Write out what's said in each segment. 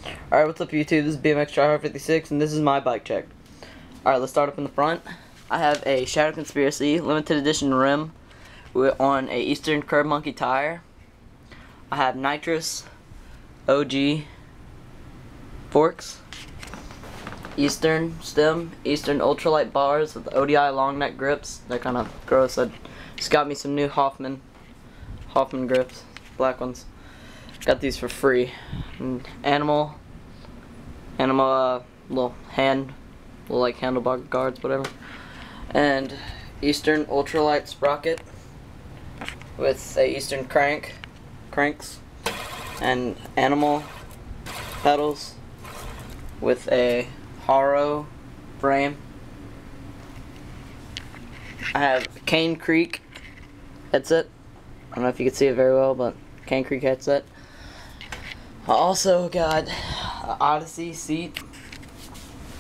Alright, what's up YouTube? This is BMX Tryhard 56 and this is my bike check. Alright, let's start up in the front. I have a Shadow Conspiracy limited edition rim on a Eastern Curb Monkey tire. I have Nitrous OG forks, Eastern stem, Eastern ultralight bars with ODI long neck grips. They're kind of gross. I just got me some new Hoffman grips, black ones. Got these for free. And animal little like handlebar guards, whatever. And Eastern ultralight sprocket with a Eastern cranks, and animal pedals with a Haro frame. I have Cane Creek headset. I don't know if you can see it very well, but Cane Creek headset. I also got an Odyssey seat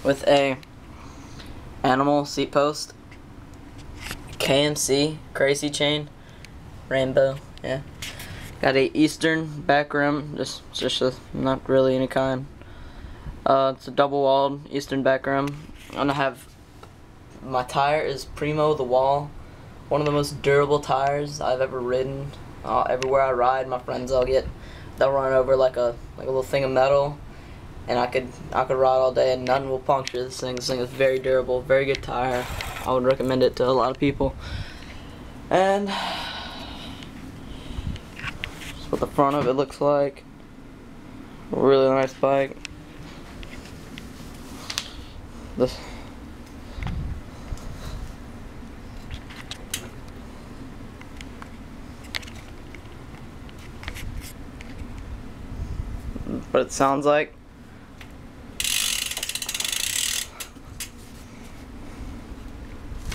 with a animal seat post, KMC crazy chain, rainbow, yeah. Got a Eastern back rim, just not really any kind. It's a double walled Eastern back rim. And I have, my tire is Primo the Wall, one of the most durable tires I've ever ridden. Everywhere I ride, my friends they'll run over like a little thing of metal, and I could ride all day and nothing will puncture this thing. This thing is very durable, very good tire. I would recommend it to a lot of people. And that's what the front of it looks like. A really nice bike. What it sounds like.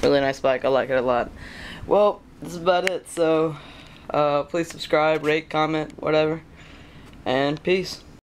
Really nice bike. I like it a lot. Well, this is about it. So please subscribe, rate, comment, whatever, and peace.